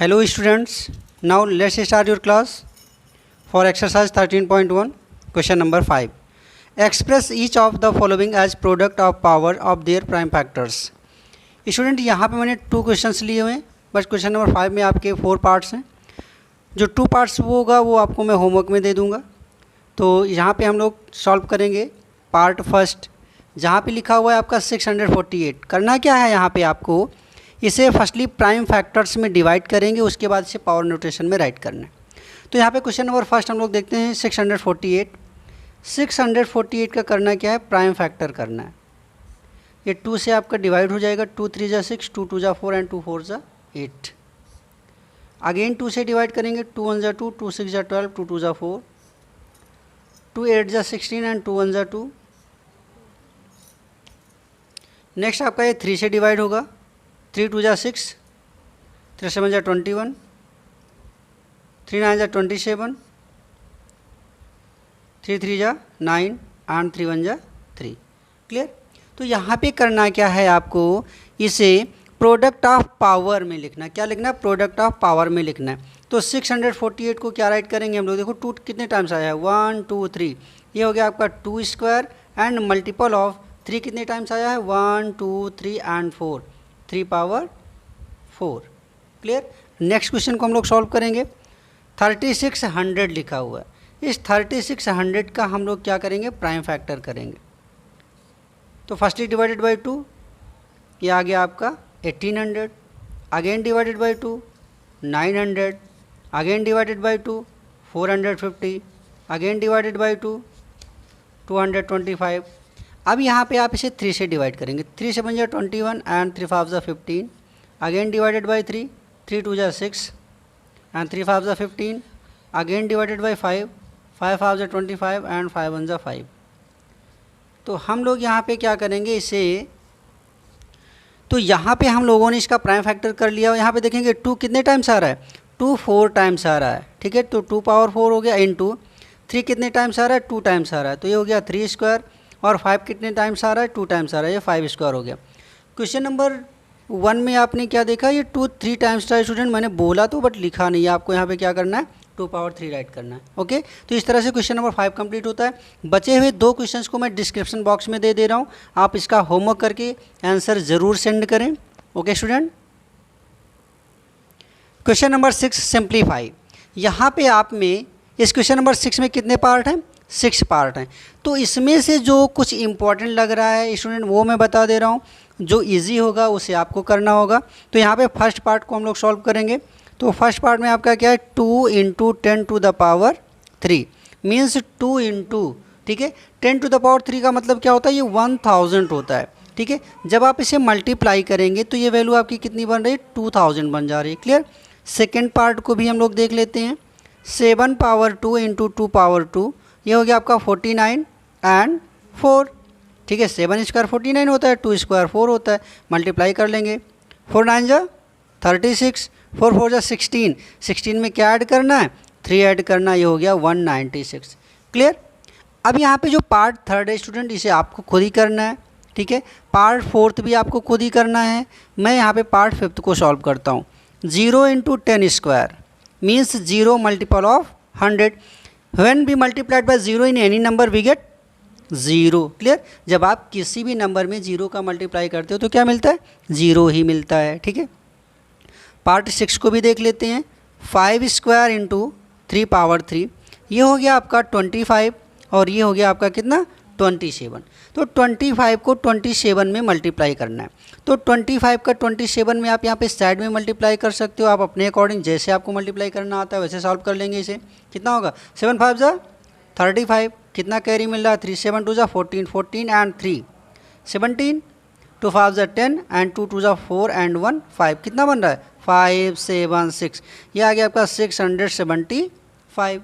Hello students, now let's start your class for exercise 13.1 question number 5. Express each of the following as product of power of their prime factors. Student यहाँ पे मैंने 2 questions लिए हुए हैं, बस question number 5 में आपके 4 parts हैं. जो 2 पार्ट्स वो होगा वो आपको मैं होमवर्क में दे दूँगा. तो यहाँ पे हम लोग सॉल्व करेंगे पार्ट फर्स्ट, जहाँ पे लिखा हुआ है आपका 648. करना क्या है, यहाँ पे आपको इसे फर्स्टली प्राइम फैक्टर्स में डिवाइड करेंगे, उसके बाद इसे पावर नोटेशन में राइट करना है. तो यहाँ पे क्वेश्चन नंबर फर्स्ट हम लोग देखते हैं 648. 648 का करना क्या है, प्राइम फैक्टर करना है. ये 2 से आपका डिवाइड हो जाएगा. 2 3 जा 6, 2 2 जा 4 एंड 2 4 जा 8. अगेन 2 से डिवाइड करेंगे. 2 1 जा 2, 2 6 जा 12, 2 2 जा 4, 2 8 जा 16 एंड 2 1 जा 2. नेक्स्ट आपका ये 3 से डिवाइड होगा. 3 2 जा 6, 3 7 जा 21, 3 9 जा 27, 3 3 जा 9 एंड 3 1 जा 3. क्लियर. तो यहाँ पे करना क्या है, आपको इसे प्रोडक्ट ऑफ पावर में लिखना है. क्या लिखना है, प्रोडक्ट ऑफ पावर में लिखना है. तो 648 को क्या राइट करेंगे हम लोग, देखो 2 कितने टाइम्स आया है, 1 2 3. ये हो गया आपका 2 स्क्वायर एंड मल्टीपल ऑफ 3 कितने टाइम्स आया है, 1 2 3 and 4, 3 power 4. Clear. Next question को हम लोग सॉल्व करेंगे. 3600 लिखा हुआ है. इस 3600 का हम लोग क्या करेंगे, प्राइम फैक्टर करेंगे. तो फर्स्टली डिवाइडेड बाई 2, ये आ गया आपका 1800. Again divided by 2, 900. Again divided by 2, 450. Again divided by 2, 225. अब यहाँ पे आप इसे 3 से डिवाइड करेंगे. 3 7 जा 21 एंड 3 5 जा 15. अगेन डिवाइडेड बाई 3, 3 2 जा 6 एंड 3 5 जा 15. अगेन डिवाइडेड बाई 5, 5 5 जा 25 एंड 5 1 जा 5. तो हम लोग यहाँ पे क्या करेंगे इसे, तो यहाँ पे हम लोगों ने इसका प्राइम फैक्टर कर लिया. यहाँ पे देखेंगे 2 कितने टाइम्स आ रहा है, 2 4 टाइम्स आ रहा है. ठीक है. तो 2 पावर 4 हो गया इनटू 3 कितने टाइम्स आ रहा है, 2 टाइम्स आ रहा है. तो ये हो गया 3 स्क्वायर. और 5 कितने टाइम्स आ रहा है, 2 टाइम्स आ रहा है. ये 5 स्क्वायर हो गया. क्वेश्चन नंबर 1 में आपने क्या देखा, ये 2 3 टाइम्स था. स्टूडेंट मैंने बोला तो बट लिखा नहीं है. आपको यहाँ पे क्या करना है, 2 पावर 3 राइट करना है. ओके. तो इस तरह से क्वेश्चन नंबर 5 कंप्लीट होता है. बचे हुए 2 क्वेश्चंस को मैं डिस्क्रिप्शन बॉक्स में दे रहा हूँ. आप इसका होमवर्क करके आंसर ज़रूर सेंड करें. Okay student. Question number 6 simplify. यहाँ पे आप में इस क्वेश्चन नंबर 6 में कितने पार्ट हैं, 6 पार्ट हैं. तो इसमें से जो कुछ इंपॉर्टेंट लग रहा है स्टूडेंट वो मैं बता दे रहा हूँ. जो इजी होगा उसे आपको करना होगा. तो यहाँ पे फर्स्ट पार्ट को हम लोग सॉल्व करेंगे. तो फर्स्ट पार्ट में आपका क्या है, 2 × 10 to the power 3 means 2 into, ठीक है, 10 टू द पावर 3 का मतलब क्या होता है, ये 1000 होता है. ठीक है. जब आप इसे मल्टीप्लाई करेंगे तो ये वैल्यू आपकी कितनी बन रही है, 2000 बन जा रही है. क्लियर. सेकेंड पार्ट को भी हम लोग देख लेते हैं. 7 पावर 2 इंटू 2 पावर 2, ये हो गया आपका 49 एंड 4. ठीक है. 7 स्क्वायर 49 होता है, 2 स्क्वायर 4 होता है. मल्टीप्लाई कर लेंगे. 4 9 जा 36, 4 4 जा 16. 16 में क्या ऐड करना है, 3 ऐड करना है. ये हो गया 196. क्लियर. अब यहाँ पे जो पार्ट थर्ड है स्टूडेंट, इसे आपको खुद ही करना है. ठीक है. पार्ट फोर्थ भी आपको खुद ही करना है. मैं यहाँ पे पार्ट फिफ्थ को सॉल्व करता हूँ. 0 × 10 square means 0 multiple of 100. When be multiplied by 0 in any number we get 0. Clear. जब आप किसी भी नंबर में 0 का मल्टीप्लाई करते हो तो क्या मिलता है, 0 ही मिलता है. ठीक है. पार्ट 6 को भी देख लेते हैं. 5 स्क्वायर इंटू 3 पावर 3, ये हो गया आपका 25 और ये हो गया आपका कितना, 27. तो 25 को 27 में मल्टीप्लाई करना है. तो 25 का 27 में आप यहाँ पे साइड में मल्टीप्लाई कर सकते हो. आप अपने अकॉर्डिंग जैसे आपको मल्टीप्लाई करना आता है वैसे सॉल्व कर लेंगे. इसे कितना होगा, 7 5 जा 35. कितना कैरी मिल रहा है, 3 7 2 जा 14, 14 एंड 3 17, 2 5 जा 10 एंड 2 2 जा 4 एंड 1 5. कितना बन रहा है, 5 7 6. ये आ गया आपका 675.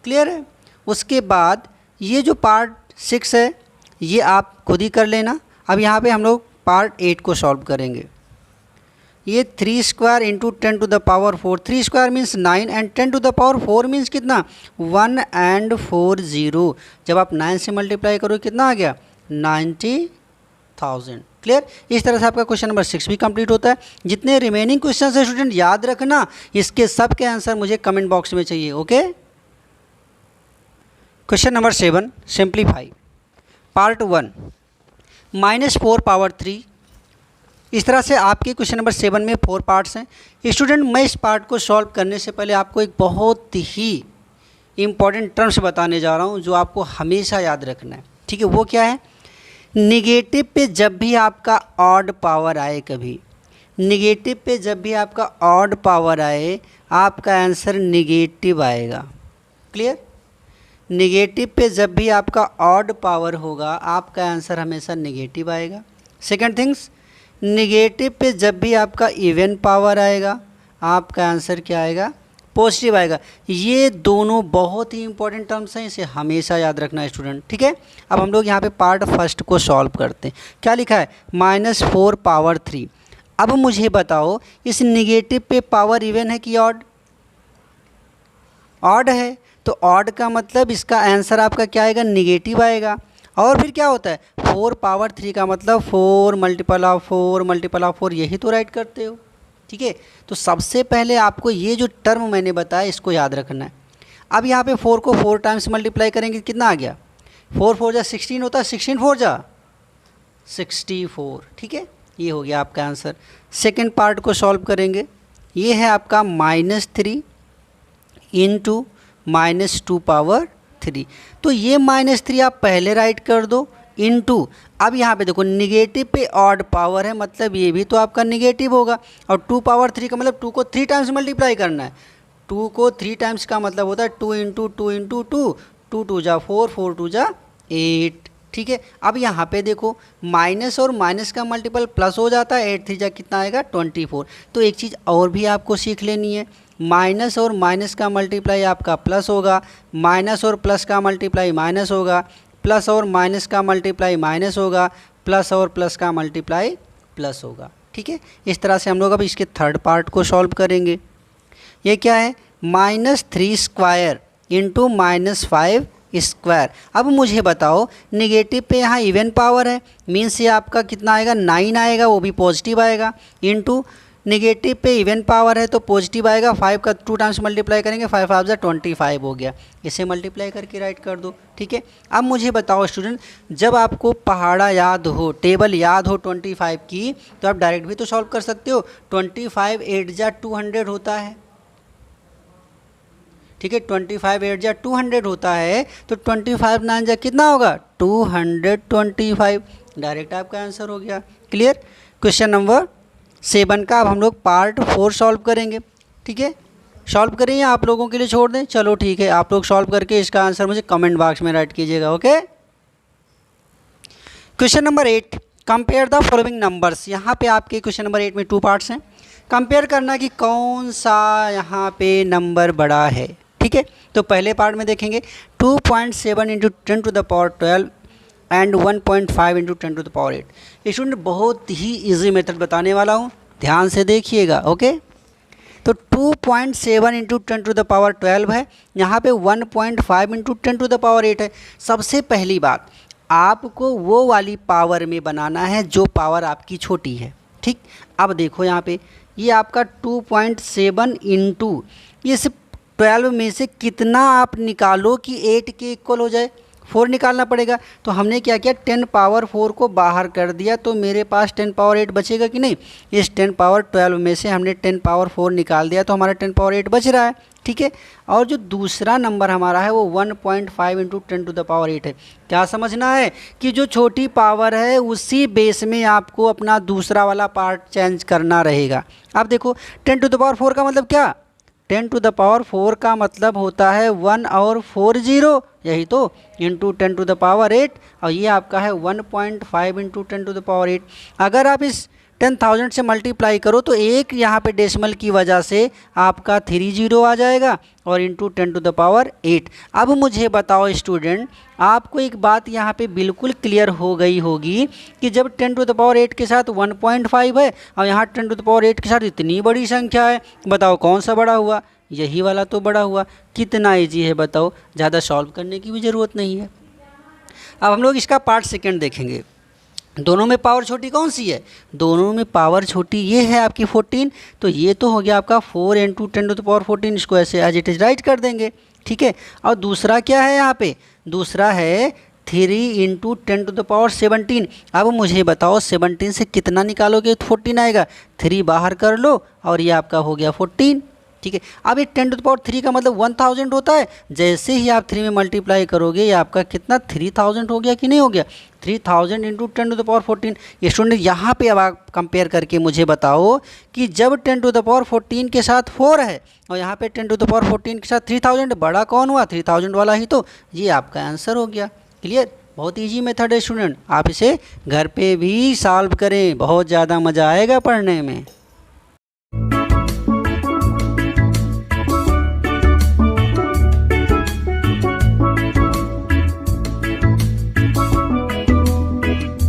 क्लियर है. उसके बाद ये जो पार्ट 6 है ये आप खुद ही कर लेना. अब यहाँ पे हम लोग पार्ट 8 को सॉल्व करेंगे. ये 3 square into 10 to the power 4. 3 square means 9 and 10 to the power 4 means कितना, 1 एंड 4 0. जब आप 9 से मल्टीप्लाई करो कितना आ गया, 90,000. क्लियर। इस तरह से आपका क्वेश्चन नंबर 6 भी कंप्लीट होता है। जितने रिमेनिंग क्वेश्चन है स्टूडेंट याद रखना, इसके सब के आंसर मुझे कमेंट बॉक्स में चाहिए। Okay. Question number 7 simplify part 1 -4 power 3। इस तरह से आपके क्वेश्चन नंबर 7 में 4 पार्ट्स हैं। स्टूडेंट मैं इस पार्ट को सॉल्व करने से पहले आपको एक बहुत ही इम्पॉर्टेंट टर्म्स बताने जा रहा हूँ जो आपको हमेशा याद रखना है। ठीक है, वो क्या है? निगेटिव पे जब भी आपका ऑड पावर आए, कभी निगेटिव पे जब भी आपका ऑड पावर आए, आपका आंसर निगेटिव आएगा। क्लियर। निगेटिव पे जब भी आपका ऑड पावर होगा, आपका आंसर हमेशा निगेटिव आएगा। सेकंड थिंग्स, निगेटिव पे जब भी आपका इवन पावर आएगा, आपका आंसर क्या आएगा? पॉजिटिव आएगा। ये दोनों बहुत ही इंपॉर्टेंट टर्म्स हैं, इसे हमेशा याद रखना है स्टूडेंट। ठीक है, अब हम लोग यहाँ पे पार्ट फर्स्ट को सॉल्व करते हैं। क्या लिखा है? -4 पावर 3। अब मुझे बताओ इस निगेटिव पे पावर इवन है कि ऑड? ऑड है, तो ऑड का मतलब इसका आंसर आपका क्या आएगा? निगेटिव आएगा। और फिर क्या होता है? 4 पावर 3 का मतलब 4 मल्टीपल ऑफ 4 मल्टीपल ऑफ 4, यही तो राइट करते हो। ठीक है, तो सबसे पहले आपको ये जो टर्म मैंने बताया इसको याद रखना है। अब यहाँ पे 4 को 4 टाइम्स मल्टीप्लाई करेंगे, कितना आ गया? 4 4 जा 16 होता है, 16 4 जा 64। ठीक है, ये हो गया आपका आंसर। सेकेंड पार्ट को सॉल्व करेंगे। ये है आपका -3 इंटू -2 पावर 3। तो ये -3 आप पहले राइट कर दो, इनटू, अब यहाँ पे देखो निगेटिव पे ऑड पावर है, मतलब ये भी तो आपका निगेटिव होगा। और 2 पावर 3 का मतलब 2 को 3 टाइम्स मल्टीप्लाई करना है। 2 को 3 टाइम्स का मतलब होता है 2 इंटू 2 इंटू 2, 2 2 जा 4, 4 2 जा 8। ठीक है, अब यहाँ पे देखो माइनस और माइनस का मल्टीपल प्लस हो जाता है, 8 3 जा कितना आएगा? 24। तो एक चीज़ और भी आपको सीख लेनी है, माइनस और माइनस का मल्टीप्लाई आपका प्लस होगा, माइनस और प्लस का मल्टीप्लाई माइनस होगा, प्लस और माइनस का मल्टीप्लाई माइनस होगा, प्लस और प्लस का मल्टीप्लाई प्लस होगा। ठीक है, इस तरह से हम लोग अब इसके थर्ड पार्ट को सॉल्व करेंगे। ये क्या है? -3 स्क्वायर इंटू -5 स्क्वायर। अब मुझे बताओ निगेटिव पे यहाँ इवन पावर है, मीन्स ये आपका कितना आएगा? 9 आएगा, वो भी पॉजिटिव आएगा। इंटू निगेटिव पे इवन पावर है तो पॉजिटिव आएगा। 5 का 2 टाइम्स मल्टीप्लाई करेंगे, 5 5 जा 25 हो गया। इसे मल्टीप्लाई करके राइट कर दो। ठीक है, अब मुझे बताओ स्टूडेंट, जब आपको पहाड़ा याद हो, टेबल याद हो 25 की, तो आप डायरेक्ट भी तो सॉल्व कर सकते हो। 25 8 जा 200 होता है। ठीक है, 25 8 जा 200 होता है, तो 25 9 जा कितना होगा? 225। डायरेक्ट आपका आंसर हो गया। क्लियर। क्वेश्चन नंबर 7 का अब हम लोग पार्ट 4 सॉल्व करेंगे। ठीक है, सॉल्व करें या आप लोगों के लिए छोड़ दें? चलो ठीक है, आप लोग सॉल्व करके इसका आंसर मुझे कमेंट बॉक्स में राइट कीजिएगा। Okay. Question number 8, compare the following numbers. यहाँ पे आपके क्वेश्चन नंबर 8 में 2 पार्ट्स हैं। कंपेयर करना कि कौन सा यहाँ पे नंबर बड़ा है। ठीक है, तो पहले पार्ट में देखेंगे 2.7 into 10 to the power 12 and 1.5 into 10 to the power 8। Student बहुत ही इजी मेथड बताने वाला हूँ, ध्यान से देखिएगा। ओके, तो 2.7 इंटू 10 टू द पावर 12 है, यहाँ पे 1.5 इंटू 10 टू द पावर 8 है। सबसे पहली बात, आपको वो वाली पावर में बनाना है जो पावर आपकी छोटी है। ठीक, अब देखो यहाँ पे ये आपका 2.7 इंटू, ये सिर्फ 12 में से कितना आप निकालो कि 8 के इक्वल हो जाए? 4 निकालना पड़ेगा। तो हमने क्या किया? 10 पावर 4 को बाहर कर दिया, तो मेरे पास 10 पावर 8 बचेगा कि नहीं? इस 10 पावर 12 में से हमने 10 पावर 4 निकाल दिया, तो हमारा 10 पावर 8 बच रहा है। ठीक है, और जो दूसरा नंबर हमारा है वो 1.5 इंटू 10 टू द पावर 8 है। क्या समझना है कि जो छोटी पावर है उसी बेस में आपको अपना दूसरा वाला पार्ट चेंज करना रहेगा। अब देखो 10 टू द पावर 4 का मतलब क्या? 10 टू द पावर 4 का मतलब होता है 1 और 4 0, यही तो, इंटू 10 टू द पावर 8, और ये आपका है 1.5 इंटू 10 टू द पावर 8। अगर आप इस 10,000 से मल्टीप्लाई करो तो एक यहाँ पे डेसिमल की वजह से आपका 3 0 आ जाएगा, और इंटू 10 टू द पावर 8। अब मुझे बताओ स्टूडेंट, आपको एक बात यहाँ पे बिल्कुल क्लियर हो गई होगी कि जब 10 टू द पावर 8 के साथ 1.5 है और यहाँ 10 टू द पावर 8 के साथ इतनी बड़ी संख्या है, बताओ कौन सा बड़ा हुआ? यही वाला तो बड़ा हुआ। कितना ईजी है बताओ, ज़्यादा सॉल्व करने की भी ज़रूरत नहीं है। अब हम लोग इसका पार्ट सेकेंड देखेंगे। दोनों में पावर छोटी कौन सी है, दोनों में पावर छोटी ये है आपकी 14, तो ये तो हो गया आपका 4 इंटू 10⁻14, इसको ऐसे एज इट इज़ राइट कर देंगे, ठीक है। और दूसरा क्या है यहाँ पे, दूसरा है 3 इंटू 10⁻17। अब मुझे बताओ 17 से कितना निकालोगे तो 14 आएगा, 3 बाहर कर लो और ये आपका हो गया 14, ठीक है। अब ये 10⁻3 का मतलब 1000 होता है, जैसे ही आप 3 में मल्टीप्लाई करोगे ये आपका कितना 3000 हो गया कि नहीं हो गया, 3000 इंटू 10⁻14। स्टूडेंट यहाँ पे अब आप कंपेयर करके मुझे बताओ कि जब 10⁻14 के साथ 4 है और यहाँ पे 10⁻14 के साथ 3000, बड़ा कौन हुआ, 3000 वाला ही, तो ये आपका आंसर हो गया। क्लियर, बहुत इजी मेथड है स्टूडेंट, आप इसे घर पे भी सॉल्व करें, बहुत ज़्यादा मज़ा आएगा पढ़ने में।